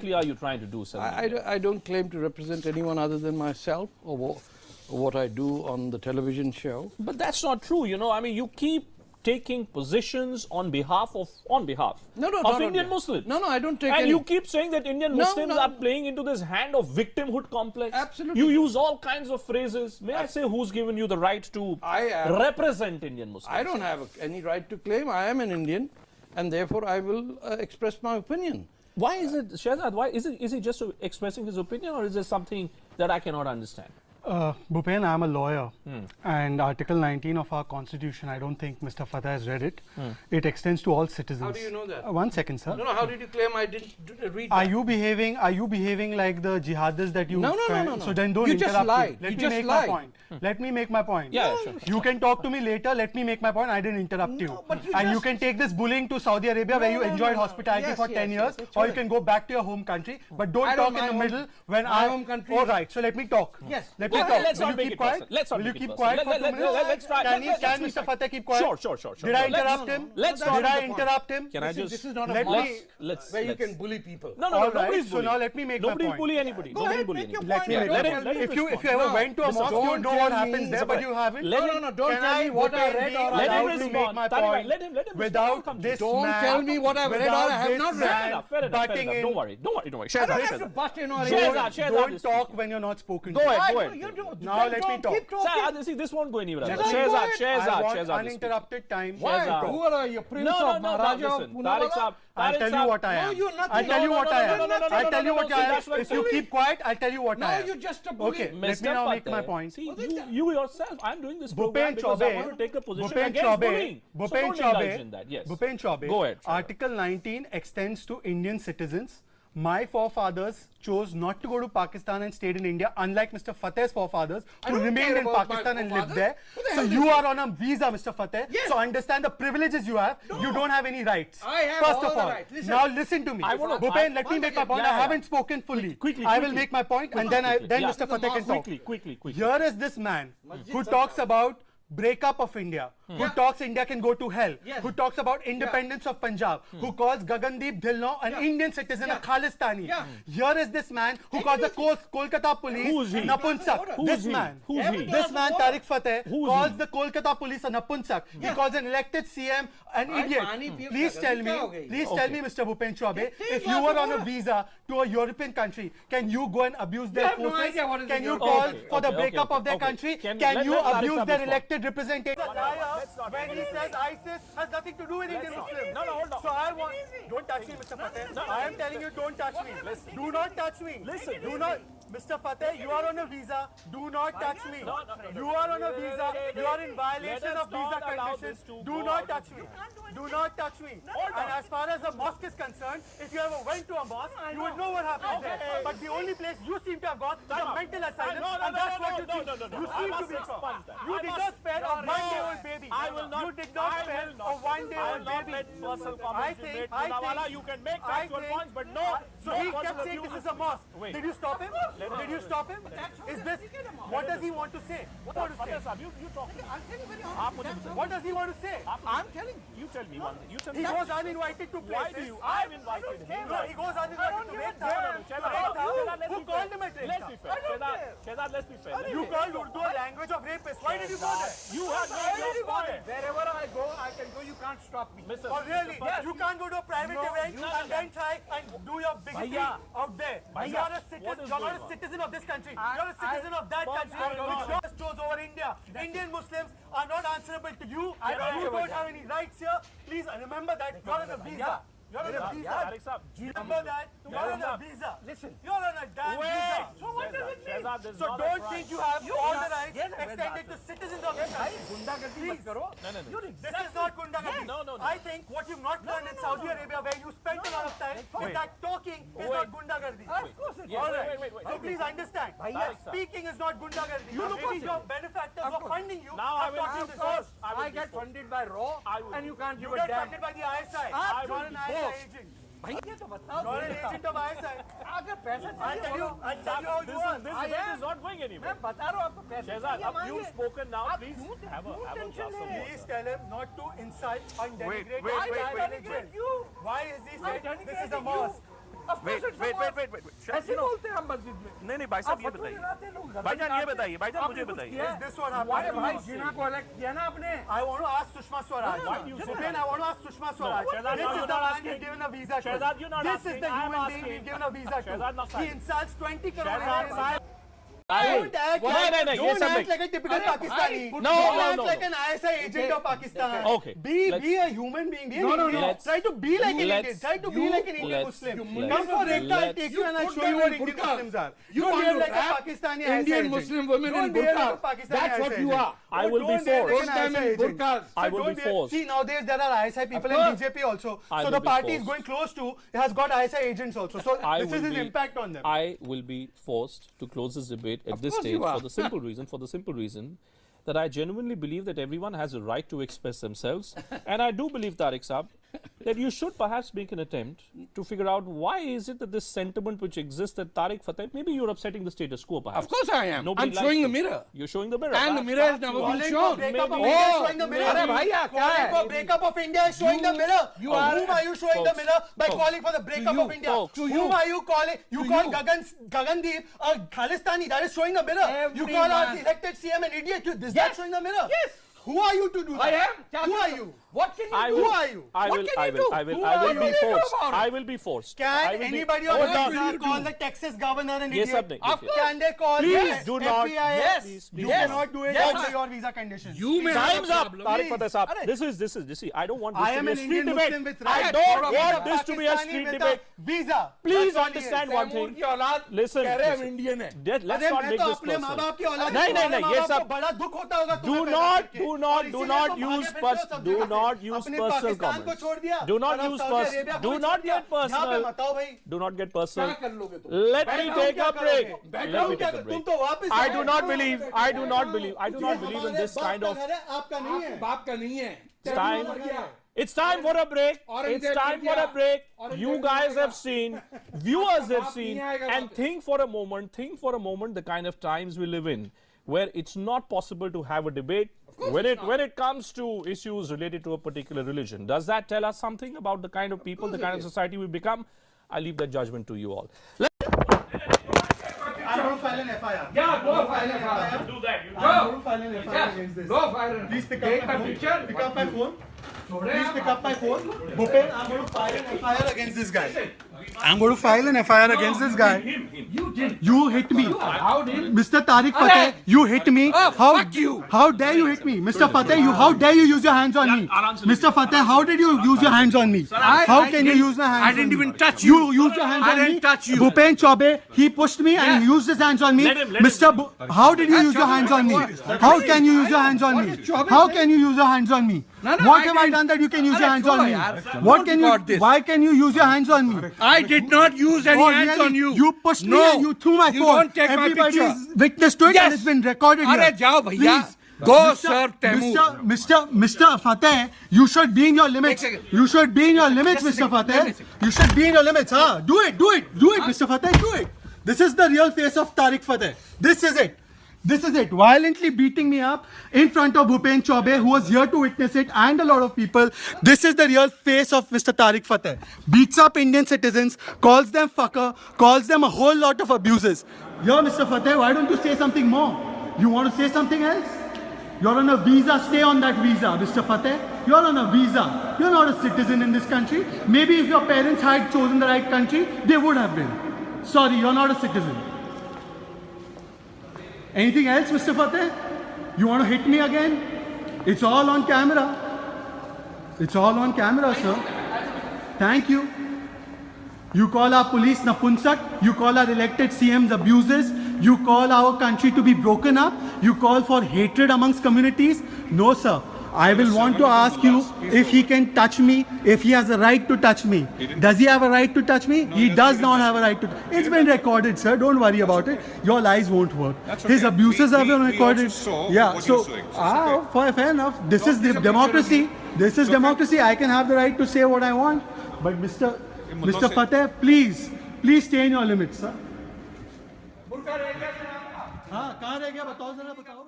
exactly are you trying to do, sir? I don't claim to represent anyone other than myself or what I do on the television show. But that's not true, you know. I mean, you keep taking positions on behalf of Indian Muslims. No, I don't take and any. you keep saying that Indian Muslims are playing into this hand of victimhood complex. Absolutely. You use all kinds of phrases. May I say who's given you the right to represent Indian Muslims? I don't have any right to claim. I am an Indian, and therefore I will express my opinion. Why is it, Shehzad, why is he just expressing his opinion, or is there something that I cannot understand? Bhupen, I'm a lawyer, and Article 19 of our Constitution, I don't think Mr. Fatah has read it. It extends to all citizens. How do you know that? 1 second, sir. No, how did you claim I didn't read that? Are you behaving like the jihadists that you... No. So then don't you interrupt just lied. me. You just lied. Let me make my point. Yeah, sure. You can talk to me later. Let me make my point. I didn't interrupt you. But You can take this bullying to Saudi Arabia where you enjoyed hospitality for 10 years, or you can go back to your home country. But don't talk in the middle when my home country. All right, so let me talk. Yes. Let me talk. Let's Will not you make keep it quiet? personal. Let's not Will you make it keep personal. quiet for 2 minutes? Let's try. Can Mr. Fatah keep quiet? Sure. Did I interrupt him? Let's Did I interrupt him? Can I just... This is not a Let mosque me- where you can bully people. No, All right, nobody's so bullying. now let me make my Nobody point. bully anybody. Nobody bully make your anybody. Let me Yeah, make let my him- point. let him If you respond. ever No, went to a Mr. mosque, you don't know tell what me- happens there, but you haven't. Don't tell me what I read or Let I him read. respond. my Tariq, point. let him respond. Without this Don't man, tell me what I've read or I have not read. Fair enough. butting in. Don't worry. I don't Shehzad, have to butt in or Shehzad, Don't is talk speaking. when you're not spoken Go to. ahead. Now let me talk. Keep talking. Sir, see, this won't go anywhere. Shehzad, Shehzad, I want Shehzad. uninterrupted time. Why? Shehzad. Who are you, Prince of Maharaja of Listen, Tarek Poonawala? Saab, I'll Tarek tell you Saab. what I am. No, you're nothing. I'll tell you what I am. I'll tell you what I am. See, that's If you keep quiet, I'll tell you what I No, am. you're just a bully. Okay, let Mr. me now make Fateh, my point. See, you yourself, I'm doing this program Bhupen because I want to Chaube, take a position Bhupen against Chaube, bullying. So Bhupen don't indulge in that. Chaube, Yes. Bhupen Chaube, Go ahead. Shehzad. Article 19 extends to Indian citizens. My forefathers chose not to go to Pakistan and stayed in India, unlike Mr. Fateh's forefathers I who don't remained care in about my Pakistan and lived forefathers. there. What the So hell you is are on a visa, Mr. Fateh. Yes. So understand the privileges you have. You don't have any rights. I have First all of the all, rights. Listen. now listen to me. Bhupen, let me make my point. I haven't spoken fully. I will make my point, and then Mr. Fateh can talk. Quickly. Here is this man who talks about breakup of India, who talks India can go to hell, who talks about independence of Punjab, who calls Gagandeep Dhillon an Indian citizen, a Khalistani. Here is this man who calls the Kolkata police Who's he? Napunsak. Who's This he? man, Who's he? this man Tarek Fatah Who's calls he? the Kolkata police a Napunsak. He calls an elected CM an idiot. Please tell me, Mr. Bhupen Chaube, if you were on a visa to a European country, can you go and abuse their have no forces? idea what is Can a you European call country. for the Okay, breakup okay, of their okay. country? Can Can let you Tarek abuse Saab their respond. elected representative? When he says ISIS has nothing to do with Indian Muslims. No, hold on. So I want... Don't touch me, Mr. Fateh. I am telling you, don't touch me. Do not touch me. Listen. Do not... Mr. Fateh, you are on a visa. Do not touch me. You are on a visa. You are in violation of visa conditions. Do not touch me. Do not touch me. And as far as the mosque is concerned, if you ever went to a mosque, you would know what happens there. But the only place you seem to have gone is a mental asylum, and that's what you think. You seem to be from. You did not spare a one-day-old baby. I will not. You did not spare a one-day-old baby. Personal comments you made. I Poonawala, think, you can make factual points, but no. So he kept saying this is a mosque. Did you stop him? Did you stop him? Is this? What does he want to say? What does he say? You talk to me. I'm telling you very honestly. What does he want to say? I'm telling you. You tell me one thing. You tell He me. goes uninvited to Why do places. you? I've invited him. No, he goes uninvited to make Who called him a Let's be fair. Shehzad, let's be fair. You called Urdu a language of rapists. Why did you go there? You have no Why did you go there? Wherever I go, I can go. You can't stop me. Mr. Oh really? Yes. You can't go to a private event and then try and do your bigotry out there. You're a citizen of this country. You're a citizen of that country which yours chose over India. Indian Muslims are not answerable to you. You don't have any rights here. Please remember that you're on a visa. You're on a visa. Tarek Saab, Remember that? You're on a visa. Listen. You're on a damn visa. So what does it mean? Shehzad, this is So not a don't crime. think you have all the rights extended to citizens of this country. गुंडागर्दी मत करो. This is not Gundagandi. No. I think what you've not learned in Saudi Arabia, where you spent a lot of time, is that talking is not Gundagandi. Of course it is. All right. Wait. So please understand. Tarek Saab. Speaking is not Gundagandi. Maybe your benefactors are funding you. Now I will talking of this course. I get funded by Raw, and you can't You give a get damn. funded by the ISI. I You're an ISI agent. भैया तो बताओ. You're an agent of ISI. अगर पैसा I'll tell you how you This are. debate is not going anywhere. मैं बता रहा हूँ आपको पैसा. Shehzad, you've spoken now. आप Please क्यों have a टेंशन glass ले of रहे हैं? Please tell him not to insult and denigrate I religion. denigrate you. Why is he saying this is a denigrating mosque? Wait. ऐसे बोलते हैं हम मस्जिद में। नहीं भाई साहब ये बताइए, भाईजान ये बताइए, भाईजान मुझे बताइए। Is this what happened? भाई जिना को elect किया ना आपने। I want to ask Sushma Swaraj. Bhupen, I want to ask Sushma Swaraj. Shehzad, This is you're the not man asking. we've given a visa to. Shehzad, you're not This asking. is the I'm human being asking. we've given a visa Shehzad, not to. He silent. insults 20 crore. Shehzad, silent. Don't act No, like, no, don't yes, I'm act like a typical Pakistani. No, Don't no, act no, like no. an ISI agent of Pakistan. Okay, Be let's- a human being. Be an No, no, Indian. let's- Try to be like an Indian. let's- Try to be like an Indian let's- Muslim. let's- Come for Ekta, I'll let's- take you and I'll put show you them what in Indian burqas. Muslims are. You Don't want behave to like a wrap Pakistani Indian ISI Muslim agent. women in Don't behave like a burqas. Pakistani That's ISI what you agent. are. I will be Don't behave forced. like an Put them ISI in agent. burqas. I will Don't be behave- forced. See, nowadays there are ISI people in course. BJP also. I So will the be party is forced. going close to, it has got ISI agents also. So I this will is his be- impact on them. I will be forced to close this debate at this course stage you are. for the simple reason that I genuinely believe that everyone has a right to express themselves. And I do believe, Tarek Saab, that you should perhaps make an attempt to figure out why is it that this sentiment which exists that Tarek Fatah, maybe you're upsetting the status quo perhaps. Of course I am. Nobody I'm likes showing it. the mirror. You're showing the mirror. And the Perhaps- mirror has perhaps never you been are. shown. Breakup of Maybe- India is Oh, showing the mirror. अरे भैया, क्या Calling है? for breakup of India is showing the mirror. you To are- whom are you showing the Folks, mirror? By folks, calling for the breakup you, of India. folks, To to whom you. are you calling? You To call you. Gagandeep a Khalistani. That is showing the mirror. You call our Everyone. elected CM an idiot. Is that showing the mirror? Yes. Who are you to do that? I am. Who are you? What can you I do? will, Who are you? I What will, can I you will, do? I will, Who I are will you? be What do you forced. do about it? I will be forced. I Can will be- anybody on Hold the on. visa call the Texas governor an Yes, idiot? sir. Of course. Can they call Please the do not. FBI? Yes. Please, You please. cannot do it Yes, under sir. your visa conditions. You may have Time's a up, problem. Tarek Fatah Saab. Arre. This is, see, I don't want this I to am be a an street Indian debate. Muslim with I rights. don't Or want a this to be a Pakistani street with a debate. Visa. Please That's all he understand is. one Taimur thing. की औलाद Listen, कह रहे हैं हम listen. Indian है। Let's अरे not मैं make तो this अपने माँ personal. बाप की औलाद नहीं, हूँ, नहीं, हमारे नहीं, माँ ये बाप सब- को बड़ा दुख होता होगा Do तुम्हें पैदा not, करके। do और not, इसीलिए do not तुम use भागे फिरते हो pers- सब do जगह से। not use अपने personal पाकिस्तान को comments. छोड़ दिया Do not और अब use सऊदी pers- अरेबिया को do भी not छोड़ दिया। get personal. यहाँ पे बताओ भाई Do not get क्या personal. कर लोगे तुम? Let me take a break. Background Let me क्या take a तुम break. तो वापस I जाओ। do not believe in this kind of. आपका नहीं है बाप का नहीं है। It's time. मर गया है। It's time for a break. Orange It's time India. for a break. Orange You India guys का- have seen, viewers have बाप seen, नहीं आएगा and बाप। think for a moment the kind of times we live in, where it's not possible to have a debate when it comes to issues related to a particular religion. Does that tell us something about the kind of people, the kind of society we become? I leave that judgment to you all. I'm going to file an FIR. Yeah, go file a file. Do that. I'm going to file an FIR against this. Go file a Please pick Take up my a phone. picture. Pick up my phone. Please pick up my phone. Bhupen, I'm going to file an FIR against this guy. I'm going to file an FIR against this guy. You did. You hit me. How did? Mr. Tarek Fatah, you hit me. fuck you. How dare you hit me? Mr. Fatah, how dare you use your hands on me? Mr. Fatah, how did you use your hands on me? How can you use my hands I didn't on me? even touch You used your hands I on me? didn't touch you. Bhupen Chaube, he pushed me and he used his hands on me. Let him. How did you use your hands on me? How can you use your hands on me? How can you use your hands on me? No, What I have I didn't. done that you can use your hands on me? yaar. What Don't can you? record this. Why can you use your hands on me? I did not use any Oh, hands really? on you. You pushed me No. and you threw my You phone. don't take my Everybody picture. is witness to it and Yes. it's been recorded अरे here. जाओ भैया. Please. Go serve Taimur. Mr. Fatah, you should be in your limits. एक second. You should be in your limits, Just a Mr. second. Let Fatah. me see. You should be in your limits. Huh? Do it, Mr. Fatah, do it. This is the real face of Tarek Fatah. This is it. Violently beating me up in front of Bhupen Chaube, who was here to witness it, and a lot of people. This is the real face of Mr. Tarek Fatah. Beats up Indian citizens, calls them fucker, calls them a whole lot of abuses. Yo, Mr. Fatah, why don't you say something more? You want to say something else? You're on a visa, stay on that visa, Mr. Fatah. You're on a visa. You're not a citizen in this country. Maybe if your parents had chosen the right country, they would have been. Sorry, you're not a citizen. Anything else, Mr. Fatah? You want to hit me again? It's all on camera. It's all on camera, sir. Thank you. You call our police napunsak. You call our elected CMs abuses. You call our country to be broken up. You call for hatred amongst communities. No, sir. I will want to ask you if he can touch me, if he has a right to touch me. Does he have a right to touch me? He does not have a right to. It's been recorded, sir. Don't worry about it. Your lies won't work. His abuses have been recorded. Yeah. So, fair enough. This is the democracy. This is democracy. I can have the right to say what I want. But Mr. Fatah, please stay in your limits, sir. हाँ, कहाँ रह गया? बताओ जरा, बताओ.